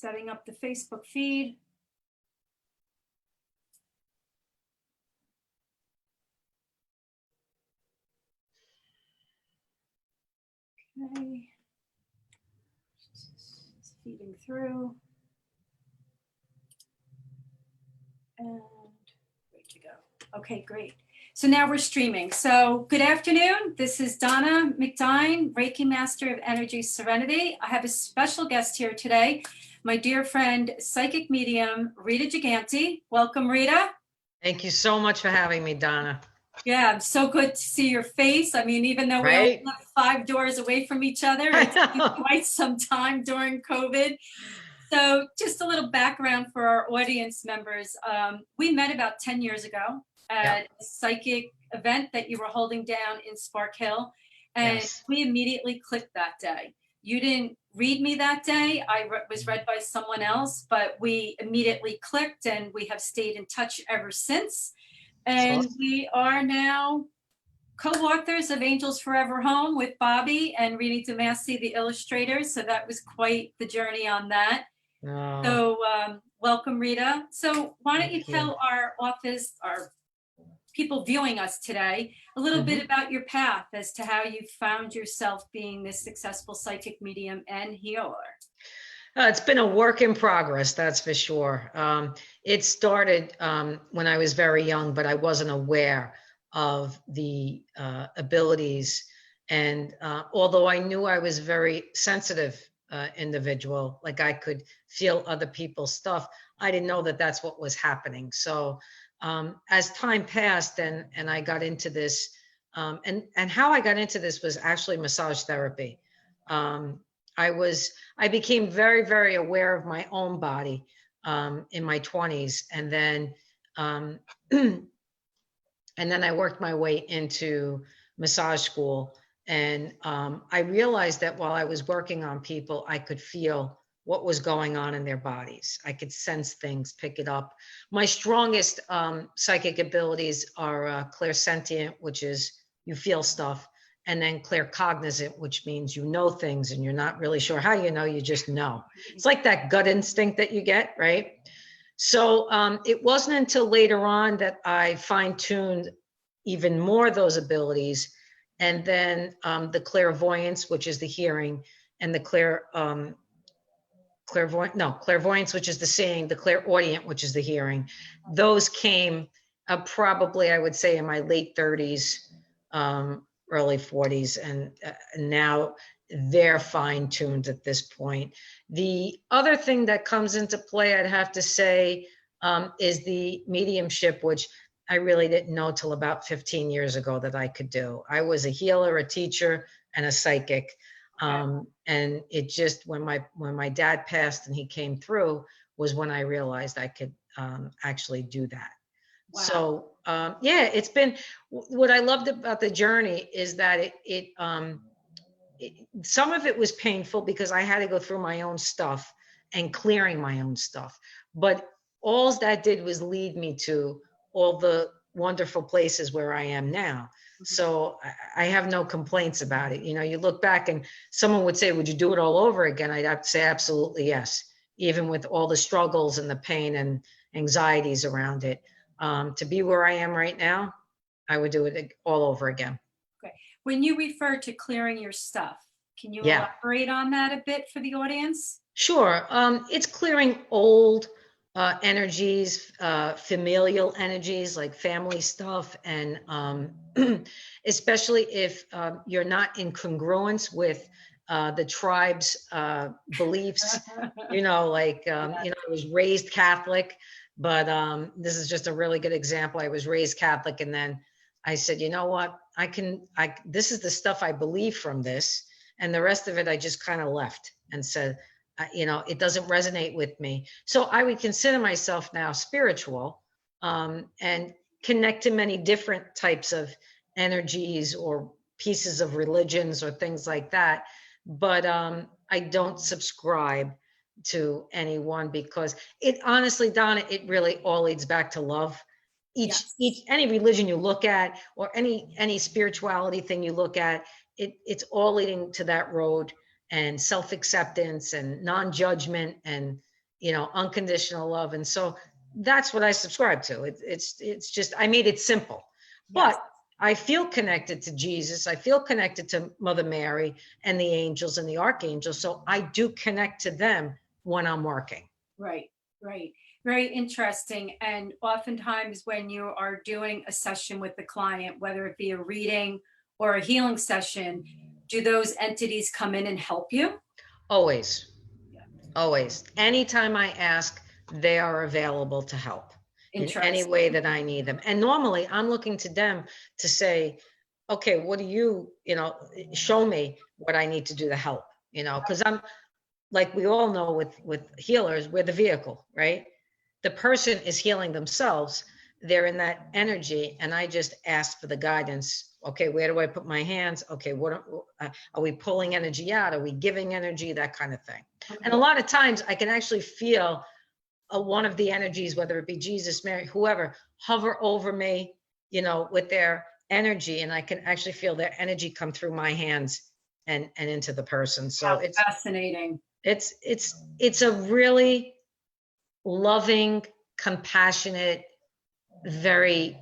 setting up the Facebook feed. Okay. It's feeding through. And ready to go. Okay, great. So now we're streaming. So good afternoon. This is Donna McDine, Reiki Master of Energy Serenity. I have a special guest here today, my dear friend, psychic medium, Rita Gigante. Welcome, Rita. Thank you so much for having me, Donna. Yeah, so good to see your face. I mean, even though we only live 5 doors away from each other, it's been quite some time during COVID. So just a little background for our audience members. We met about 10 years ago at a psychic event that you were holding down in Spark Hill. And we immediately clicked that day. You didn't read me that day. I was read by someone else, but we immediately clicked and we have stayed in touch ever since. And we are now co-authors of Angels Forever Home with Bobby and Rita Massey, the illustrator. So that was quite the journey on that. So welcome, Rita. So why don't you tell our office, our people viewing us today, a little bit about your path as to how you found yourself being this successful psychic medium and healer. It's been a work in progress, that's for sure. It started when I was very young, but I wasn't aware of the abilities. And although I knew I was very sensitive individual, like I could feel other people's stuff, I didn't know that that's what was happening. So as time passed and I got into this, and how I got into this was actually massage therapy. I became very, very aware of my own body in my 20s. And then, and then I worked my way into massage school. And I realized that while I was working on people, I could feel what was going on in their bodies. I could sense things, pick it up. My strongest psychic abilities are clairsentient, which is you feel stuff, and then claircognizant, which means you know things and you're not really sure how you know, you just know. It's like that gut instinct that you get, right? So it wasn't until later on that I fine-tuned even more those abilities. And then the clairvoyance, which is the hearing, and the clairvoyance, which is the seeing, the clairaudient, which is the hearing. Those came probably, I would say, in my late 30s, early 40s, and now they're fine-tuned at this point. The other thing that comes into play, I'd have to say, is the mediumship, which I really didn't know till about 15 years ago that I could do. I was a healer, a teacher, and a psychic. And it just, when my dad passed and he came through, was when I realized I could actually do that. Wow. So yeah, it's been, what I loved about the journey is that some of it was painful because I had to go through my own stuff and clearing my own stuff. But all that did was lead me to all the wonderful places where I am now. So I have no complaints about it. You know, you look back and someone would say, would you do it all over again? I'd have to say, absolutely, yes. Even with all the struggles and the pain and anxieties around it. To be where I am right now, I would do it all over again. Okay. When you refer to clearing your stuff, can you elaborate on that a bit for the audience? Sure. It's clearing old energies, familial energies like family stuff, and especially if you're not in congruence with the tribe's beliefs, you know, like, you know, I was raised Catholic, but this is just a really good example. I was raised Catholic, and then I said, you know what, this is the stuff I believe from this, and the rest of it I just kind of left and said, you know, it doesn't resonate with me. So I would consider myself now spiritual, and connect to many different types of energies or pieces of religions or things like that. But I don't subscribe to anyone, because it honestly, Donna, it really all leads back to love. Any religion you look at, or any spirituality thing you look at, it's all leading to that road, and self-acceptance and non-judgment, and unconditional love. And so that's what I subscribe to. It's just, I made it simple, Yes. but I feel connected to Jesus. I feel connected to Mother Mary and the angels and the archangels. So I do connect to them when I'm working. Right, right. Very interesting. And oftentimes when you are doing a session with the client, whether it be a reading or a healing session, do those entities come in and help you? Always, Yeah. always. Anytime I ask, they are available to help in any way that I need them. And normally I'm looking to them to say, okay, what do you, show me what I need to do to help, because I'm, like we all know with healers, we're the vehicle, right? The person is healing themselves. They're in that energy, and I just ask for the guidance. Okay, where do I put my hands? Okay, what are we pulling energy out? Are we giving energy? That kind of thing. Okay. And a lot of times I can actually feel one of the energies, whether it be Jesus, Mary, whoever, hover over me, with their energy, and I can actually feel their energy come through my hands and into the person. So How fascinating. It's a really loving, compassionate, very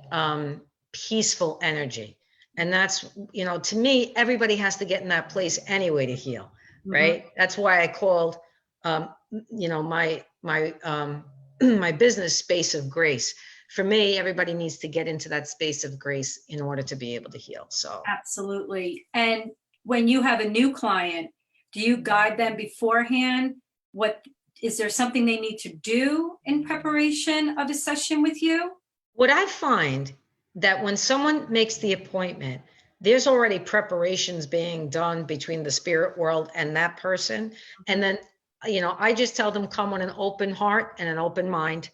peaceful energy. And that's, to me, everybody has to get in that place anyway to heal, right? That's why I called, my my business Space of Grace. For me, everybody needs to get into that space of grace in order to be able to heal. So absolutely. And when you have a new client, do you guide them beforehand? Is there something they need to do in preparation of a session with you? What I find that when someone makes the appointment, there's already preparations being done between the spirit world and that person. And then, I just tell them come with an open heart and an open mind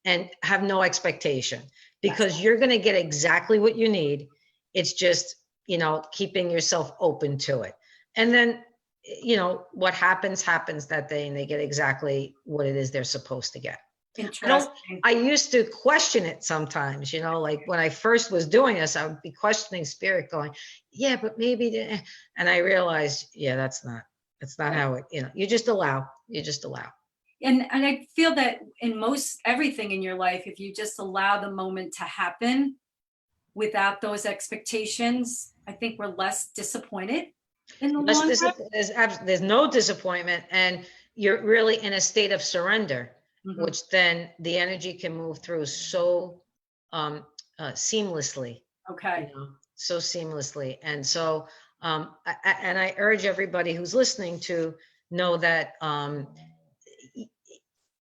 and have no expectation, because you're going to get exactly what you need. It's just, keeping yourself open to it. And then, what happens that day, and they get exactly what it is they're supposed to get. I used to question it sometimes, like when I first was doing this, I would be questioning spirit going, yeah, but maybe, and I realized, yeah, that's not how it, you just allow. And I feel that in most everything in your life, if you just allow the moment to happen without those expectations, I think we're less disappointed in the long run. There's no disappointment, and you're really in a state of surrender, which then the energy can move through so seamlessly. Okay. So seamlessly. And so, I urge everybody who's listening to know that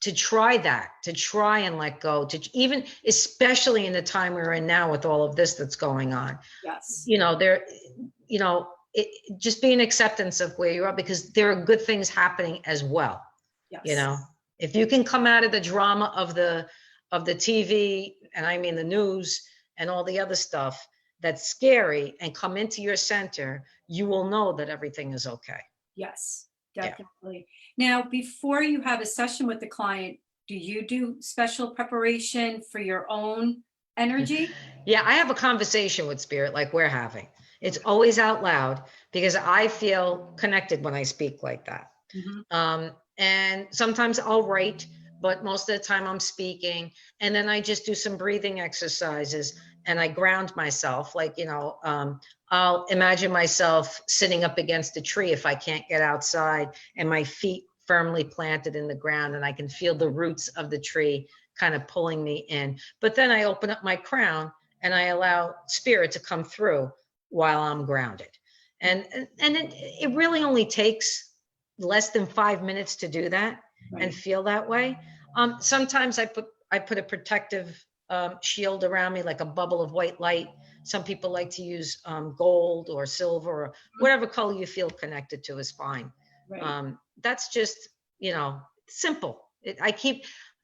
to try and let go, to even, especially in the time we're in now with all of this that's going on. Yes. Just be an acceptance of where you are, because there are good things happening as well. Yes. If you can come out of the drama of the TV, and I mean the news and all the other stuff that's scary, and come into your center, you will know that everything is okay. Yes, definitely. Now, before you have a session with the client, do you do special preparation for your own energy? Yeah, I have a conversation with spirit like we're having. It's always out loud, because I feel connected when I speak like that. And sometimes I'll write, but most of the time I'm speaking. And then I just do some breathing exercises, and I ground myself. Like, I'll imagine myself sitting up against a tree if I can't get outside, and my feet firmly planted in the ground, and I can feel the roots of the tree kind of pulling me in. But then I open up my crown and I allow spirit to come through while I'm grounded. And it really only takes less than 5 minutes to do that. Right. And feel that way. Sometimes I put a protective shield around me, like a bubble of white light. Some people like to use gold or silver, or whatever color you feel connected to is fine. Right. That's just, simple.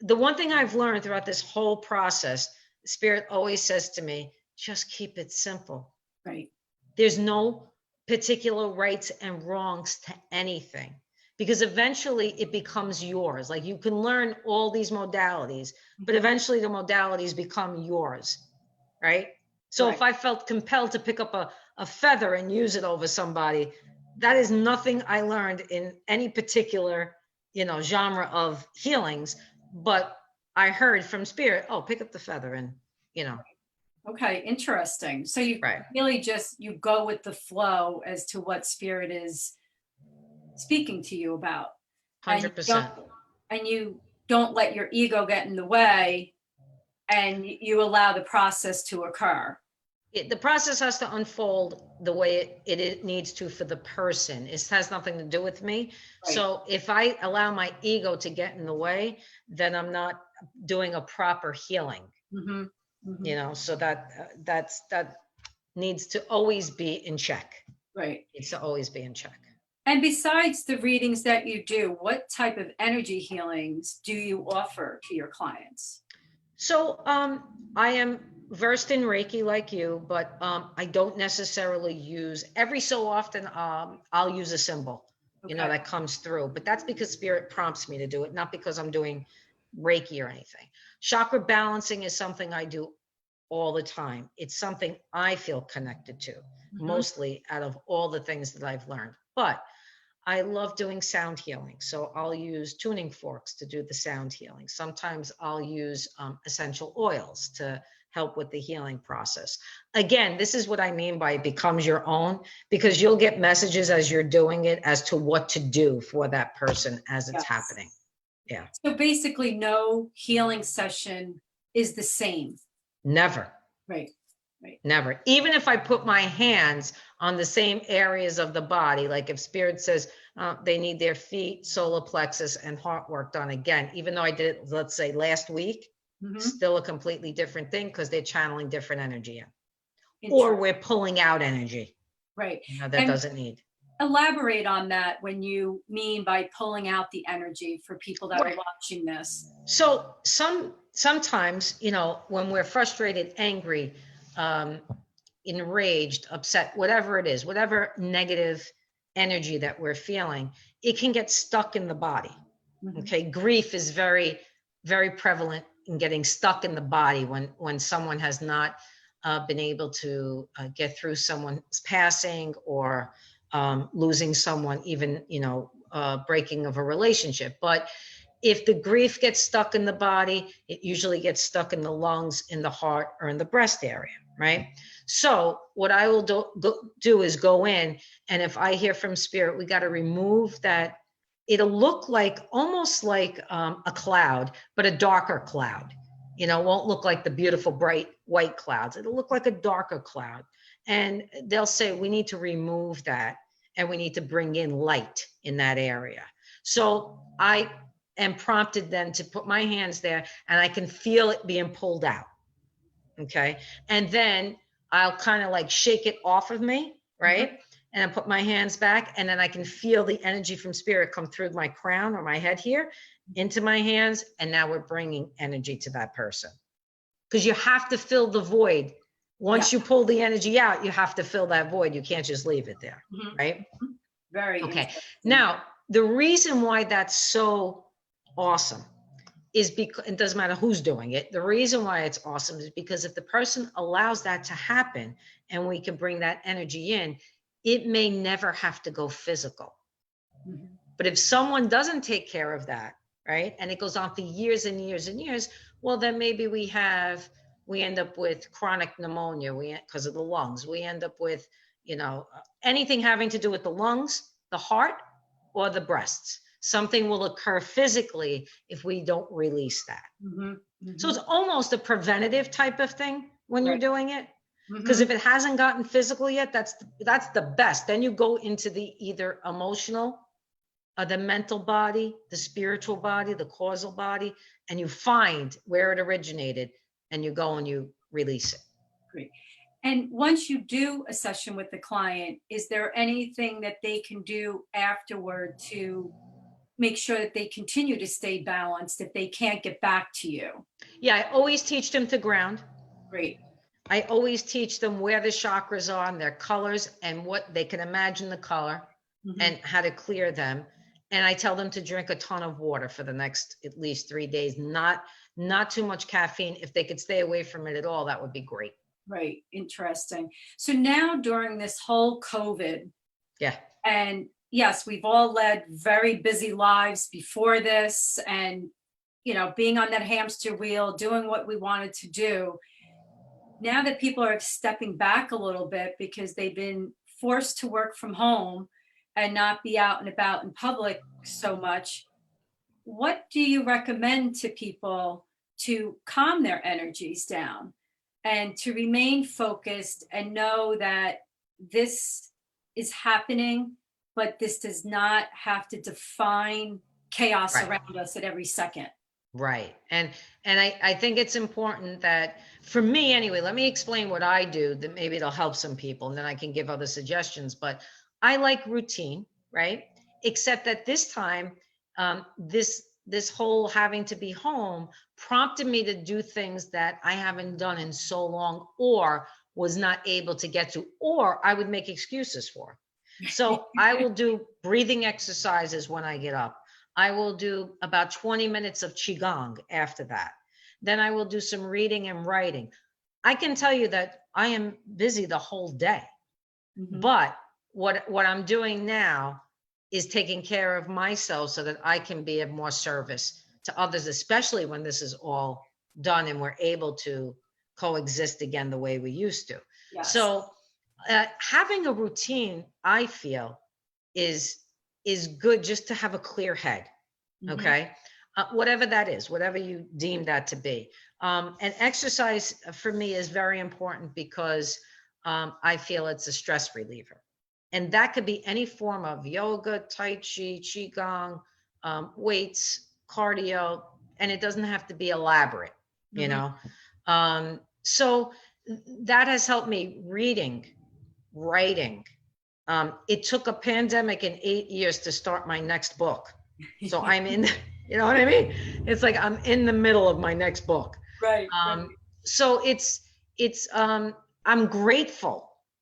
The one thing I've learned throughout this whole process, Spirit always says to me, just keep it simple. Right. There's no particular rights and wrongs to anything, because eventually it becomes yours. Like, you can learn all these modalities, but eventually the modalities become yours, right? So if I felt compelled to pick up a feather and use it over somebody, that is nothing I learned in any particular, genre of healings, but I heard from spirit, oh, pick up the feather and, Okay, interesting. So you right. really just, you go with the flow as to what spirit is speaking to you about. And you 100%. don't let your ego get in the way, and you allow the process to occur. The process has to unfold the way it needs to for the person. It has nothing to do with me. Right. So if I allow my ego to get in the way, then I'm not doing a proper healing. So that needs to always be in check. Right. Needs to always be in check. And besides the readings that you do, what type of energy healings do you offer to your clients? So I am versed in Reiki like you, but I don't necessarily use, every so often I'll use a symbol, that comes through, but that's because spirit prompts me to do it, not because I'm doing Reiki or anything. Chakra balancing is something I do all the time. It's something I feel connected to, mostly out of all the things that I've learned. But I love doing sound healing. So I'll use tuning forks to do the sound healing. Sometimes I'll use essential oils to help with the healing process. Again, this is what I mean by it becomes your own, because you'll get messages as you're doing it as to what to do for that person as it's happening. Yeah. So basically no healing session is the same. Never. Right. Never. Even if I put my hands on the same areas of the body, like if spirit says they need their feet, solar plexus, and heart work done again, even though I did it, let's say last week, still a completely different thing because they're channeling different energy in. Or we're pulling out energy. Right. That doesn't need. Elaborate on that when you mean by pulling out the energy for people that are watching this. So sometimes, when we're frustrated, angry, enraged, upset, whatever it is, whatever negative energy that we're feeling, it can get stuck in the body. Okay. Grief is very, very prevalent in getting stuck in the body when someone has not been able to get through someone's passing or losing someone, even, breaking of a relationship. But if the grief gets stuck in the body, it usually gets stuck in the lungs, in the heart, or in the breast area, right? So what I will do is go in, and if I hear from spirit, we got to remove that. It'll look like almost like a cloud, but a darker cloud. It won't look like the beautiful bright white clouds. It'll look like a darker cloud. And they'll say, we need to remove that, and we need to bring in light in that area. So I am prompted then to put my hands there, and I can feel it being pulled out. Okay. And then I'll kind of like shake it off of me, right? And I put my hands back, and then I can feel the energy from spirit come through my crown or my head here into my hands. And now we're bringing energy to that person, because you have to fill the void. Once you pull the energy out, you have to fill that void. You can't just leave it there, right? Very okay. Now, the reason why that's so awesome is because it doesn't matter who's doing it. The reason why it's awesome is because if the person allows that to happen and we can bring that energy in, it may never have to go physical. But if someone doesn't take care of that, right, and it goes on for years and years and years, well, then maybe we end up with chronic pneumonia because of the lungs. We end up with, anything having to do with the lungs, the heart, or the breasts. Something will occur physically if we don't release that. So it's almost a preventative type of thing when you're doing it. Because if it hasn't gotten physical yet, that's the best. Then you go into the either emotional, the mental body, the spiritual body, the causal body, and you find where it originated, and you go and you release it. Great. And once you do a session with the client, is there anything that they can do afterward to make sure that they continue to stay balanced if they can't get back to you? Yeah, I always teach them to ground. Great. I always teach them where the chakras are and their colors and what they can imagine the color and how to clear them. And I tell them to drink a ton of water for the next at least 3 days, not too much caffeine. If they could stay away from it at all, that would be great. Right. Interesting. So now during this whole COVID, and yes, we've all led very busy lives before this, and, being on that hamster wheel, doing what we wanted to do. Now that people are stepping back a little bit because they've been forced to work from home and not be out and about in public so much, what do you recommend to people to calm their energies down and to remain focused and know that this is happening, but this does not have to define chaos Right. around us at every second? Right. And I think it's important that, for me anyway, let me explain what I do, that maybe it'll help some people, and then I can give other suggestions. But I like routine, right? Except that this time, this whole having to be home prompted me to do things that I haven't done in so long, or was not able to get to, or I would make excuses for. So I will do breathing exercises when I get up. I will do about 20 minutes of Qigong after that. Then I will do some reading and writing. I can tell you that I am busy the whole day. Mhm. But what I'm doing now is taking care of myself so that I can be of more service to others, especially when this is all done and we're able to coexist again the way we used to. Yes. So having a routine, I feel, is good, just to have a clear head. Mhm. Okay. Whatever that is, whatever you deem that to be. And exercise for me is very important because I feel it's a stress reliever. And that could be any form of yoga, Tai Chi, Qigong, weights, cardio, and it doesn't have to be elaborate, you Mhm. know? So that has helped me. Reading, writing. It took a pandemic and 8 years to start my next book. So I'm in, you know what I mean? It's like I'm in the middle of my next book. Right. So I'm grateful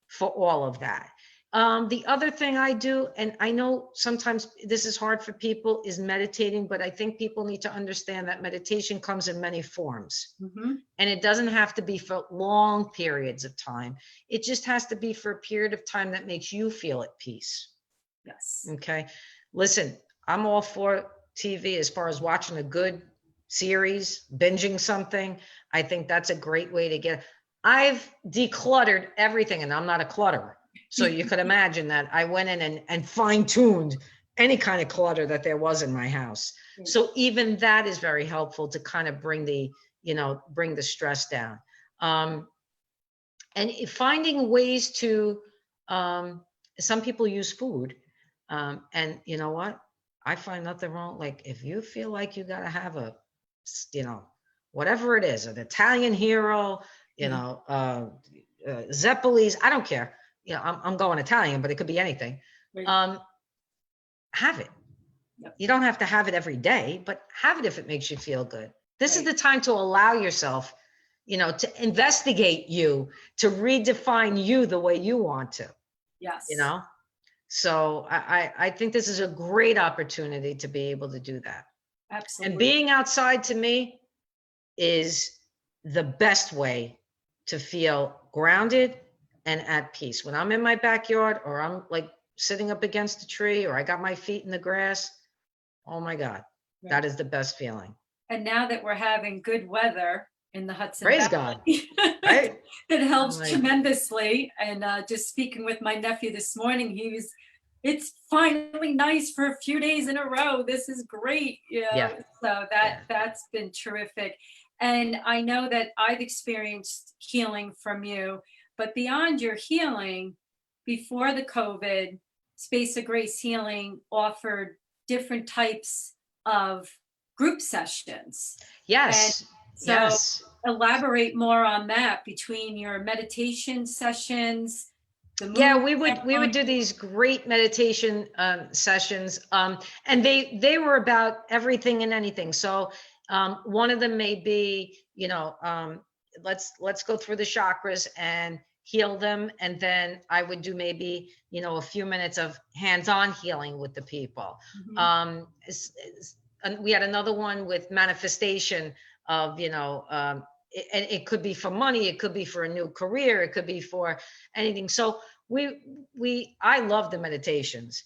for all of that. The other thing I do, and I know sometimes this is hard for people, is meditating, but I think people need to understand that meditation comes in many forms. Mhm. And it doesn't have to be for long periods of time. It just has to be for a period of time that makes you feel at peace. Yes. Okay. Listen, I'm all for TV as far as watching a good series, binging something. I think that's a great way to get. I've decluttered everything, and I'm not a clutterer. So you could imagine that I went in and fine-tuned any kind of clutter that there was in my house. So even that is very helpful to kind of bring the stress down. And finding ways to, some people use food. And you know what? I find nothing wrong. Like, if you feel like you got to have a, whatever it is, an Italian hero, Zeppelis, I don't care. I'm going Italian, but it could be anything. Right. Have it. Yep. You don't have to have it every day, but have it if it makes you feel good. This is Right. the time to allow yourself, to investigate you, to redefine you the way you want to, Yes. So I think this is a great opportunity to be able to do that. Absolutely. And being outside, to me, is the best way to feel grounded and at peace. When I'm in my backyard, or I'm like sitting up against a tree, or I got my feet in the grass, oh my God, Right. that is the best feeling. And now that we're having good weather in the Hudson Praise Valley, God. Right? it helps Like, tremendously. And just speaking with my nephew this morning, it's finally nice for a few days in a row. This is great. Yeah. So that's been terrific. And I know that I've experienced healing from you, but beyond your healing, before the COVID, Space of Grace Healing offered different types of group sessions. Yes. And so yes. elaborate more on that, between your meditation sessions. Yeah, we would do these great meditation sessions, and they were about everything and anything. So one of them may be, let's go through the chakras and heal them, and then I would do maybe a few minutes of hands-on healing with the people. Mhm. And we had another one with manifestation of and it could be for money, it could be for a new career, it could be for anything. So I love the meditations.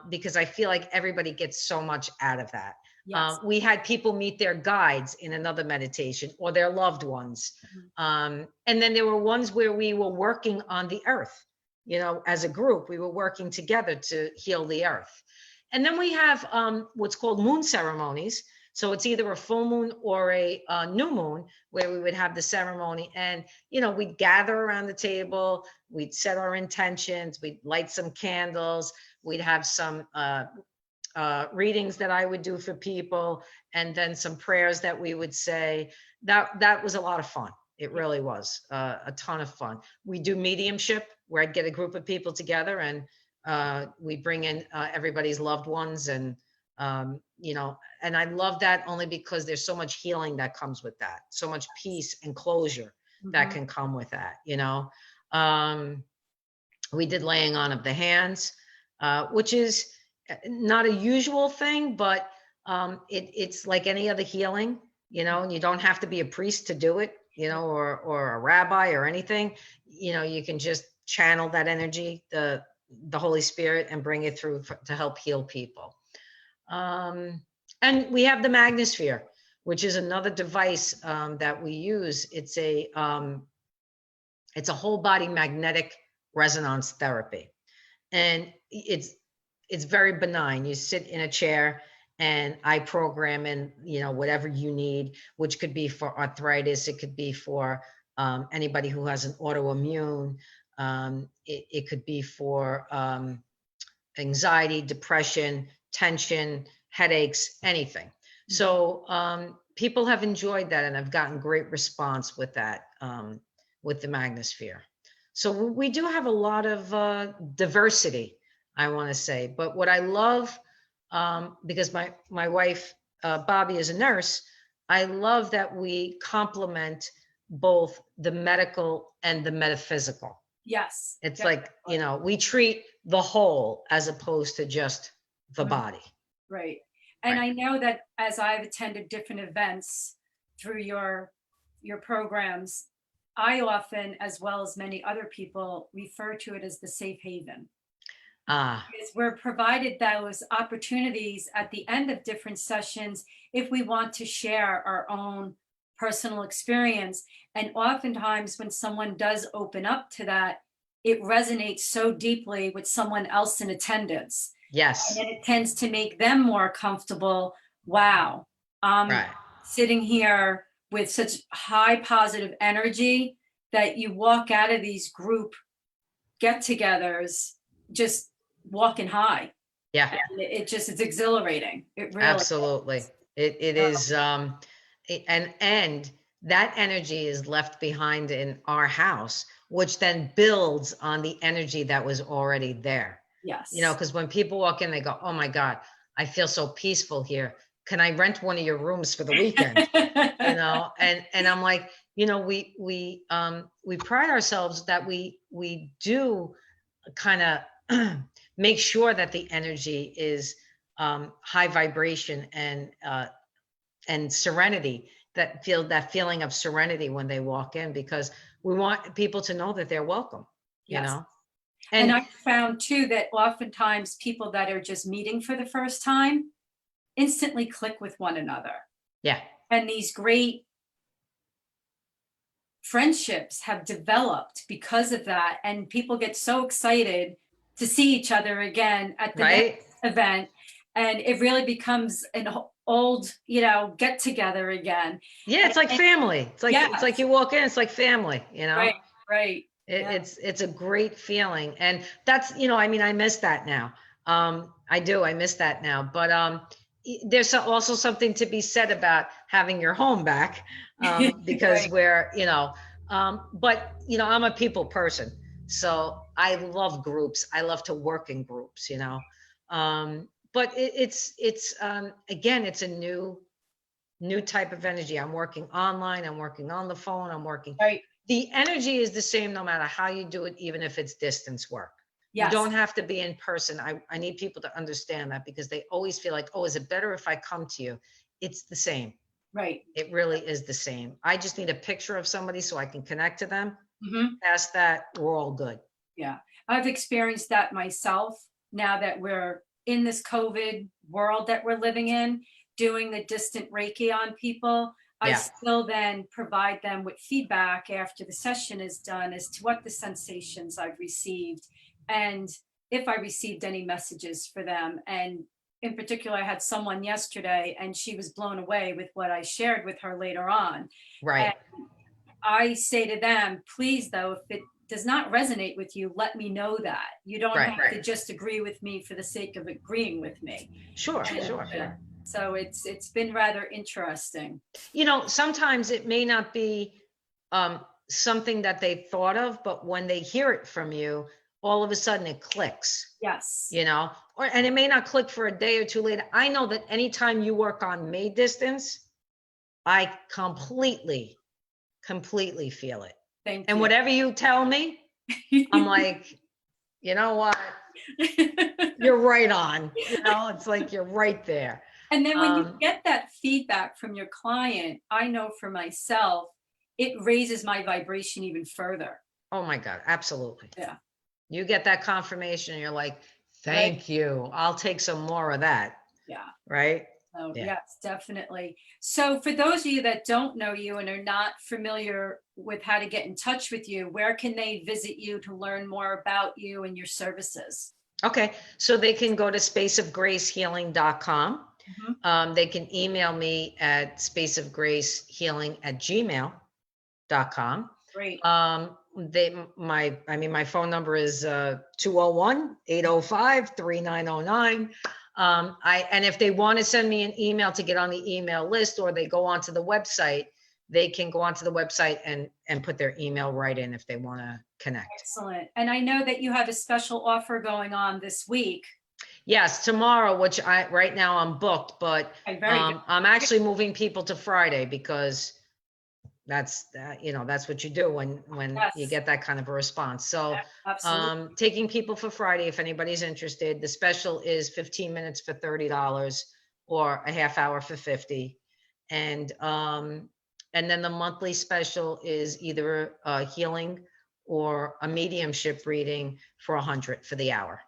because I feel like everybody gets so much out of that. Yes. We had people meet their guides in another meditation, or their loved ones. And then there were ones where we were working on the earth, you know, as a group, we were working together to heal the earth. And then we have what's called moon ceremonies. So it's either a full moon or a new moon, where we would have the ceremony, and, you know, we'd gather around the table, we'd set our intentions, we'd light some candles, we'd have some readings that I would do for people, and then some prayers that we would say. That was a lot of fun. It really was a ton of fun. We do mediumship, where I'd get a group of people together, and we bring in everybody's loved ones, and you know, and I love that only because there's so much healing that comes with that, so much peace and closure that can come with that, you know. We did laying on of the hands, which is not a usual thing, but it's like any other healing, you know, and you don't have to be a priest to do it, you know, or a rabbi or anything. You know, you can just channel that energy, the Holy Spirit, and bring it through to help heal people. And we have the Magna Sphere, which is another device that we use. It's a whole body magnetic resonance therapy, and it's very benign. You sit in a chair, and I program in, you know, whatever you need, which could be for arthritis, it could be for anybody who has an autoimmune, it could be for anxiety, depression, tension, headaches, anything. So people have enjoyed that, and I've gotten great response with that, with the Magna Sphere. So we do have a lot of diversity, I want to say. But what I love, because my wife, Bobby, is a nurse, I love that we complement both the medical and the metaphysical. Yes. It's like, you know, we treat the whole as opposed to just the body. Right. And I know that as I've attended different events through your programs, I often, as well as many other people, refer to it as the safe haven. Because we're provided those opportunities at the end of different sessions if we want to share our own personal experience. And oftentimes when someone does open up to that, it resonates so deeply with someone else in attendance. Yes. And then it tends to make them more comfortable. Wow, I'm sitting here with such high positive energy that you walk out of these group get-togethers just walking high. Yeah. And it's exhilarating. It really Absolutely. It is, and that energy is left behind in our house, which then builds on the energy that was already there. Yes. You know, because when people walk in, they go, "Oh my God, I feel so peaceful here. Can I rent one of your rooms for the weekend?" You know, and I'm like, you know, we pride ourselves that we do kind of make sure that the energy is high vibration and serenity, that feeling of serenity when they walk in, because we want people to know that they're welcome, you know. And I found too that oftentimes people that are just meeting for the first time instantly click with one another. Yeah. And these great friendships have developed because of that. And people get so excited to see each other again at the next event. And it really becomes an old, you know, get together again. Yeah, it's like family. It's like it's like you walk in, it's like family, you know. Right. It's a great feeling, and that's, you know, I mean, I miss that now. I miss that now. But there's also something to be said about having your home back, because we're, you know, but you know, I'm a people person, so I love groups. I love to work in groups, you know. But it's again, it's a new type of energy. I'm working online, I'm working on the phone, I'm working. The energy is the same no matter how you do it, even if it's distance work. You don't have to be in person. I need people to understand that, because they always feel like, oh, is it better if I come to you? It's the same. Right. It really is the same. I just need a picture of somebody so I can connect to them. Past that, we're all good. Yeah. I've experienced that myself. now that we're in this COVID world that we're living in, doing the distant Reiki on people. I still then provide them with feedback after the session is done as to what the sensations I've received and if I received any messages for them. And in particular, I had someone yesterday and she was blown away with what I shared with her later on. Right. And I say to them, please, though, if it does not resonate with you, let me know that. You don't have to just agree with me for the sake of agreeing with me. Sure. So it's been rather interesting. You know, sometimes it may not be something that they thought of, but when they hear it from you, all of a sudden it clicks. Yes. You know, and it may not click for a day or two later. I know that anytime you work on May distance, I completely feel it. Thank you. And whatever you tell me, I'm like, you know what? You're right on. You know, it's like you're right there. And then when you get that feedback from your client, I know for myself, it raises my vibration even further. Oh my God, absolutely. Yeah. You get that confirmation and you're like, thank you. I'll take some more of that. Yeah. Right? Oh, yes, definitely. So for those of you that don't know you and are not familiar with how to get in touch with you, where can they visit you to learn more about you and your services? Okay. So they can go to spaceofgracehealing.com. They can email me at spaceofgracehealing@gmail.com. Great. My phone number is 201-805-3909. And if they want to send me an email to get on the email list, or they go onto the website, they can go onto the website and put their email right in if they want to connect. Excellent. And I know that you have a special offer going on this week. Yes, tomorrow, which right now I'm booked, but I'm actually moving people to Friday because that's what you do when you get that kind of a response. So taking people for Friday, if anybody's interested. The special is 15 minutes for $30 or a half hour for $50. And then the monthly special is either a healing or a mediumship reading for $100 for the hour.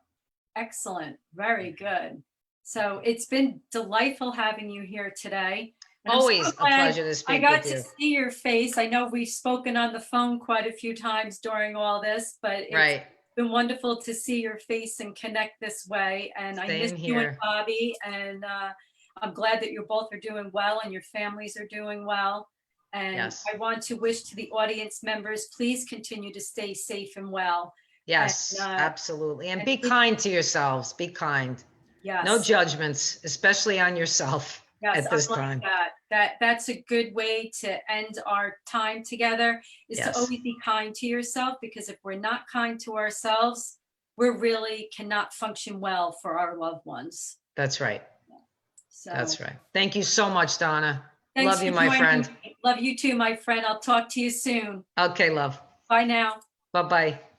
Excellent. Very good. So it's been delightful having you here today. And always a pleasure to speak with you. I got to see your face. I know we've spoken on the phone quite a few times during all this, but it's been wonderful to see your face and connect this way. And I miss you and Bobby, and I'm glad that you both are doing well and your families are doing well. And I want to wish to the audience members, please continue to stay safe and well. Yes, absolutely. And be kind to yourselves. Be kind. Yes. No judgments, especially on yourself at this time. That's a good way to end our time together, is to always be kind to yourself, because if we're not kind to ourselves, we really cannot function well for our loved ones. That's right. So that's right. Thank you so much, Donna. Thanks love you, my friend. Love you too, my friend. I'll talk to you soon. Okay, love. Bye now. Bye-bye.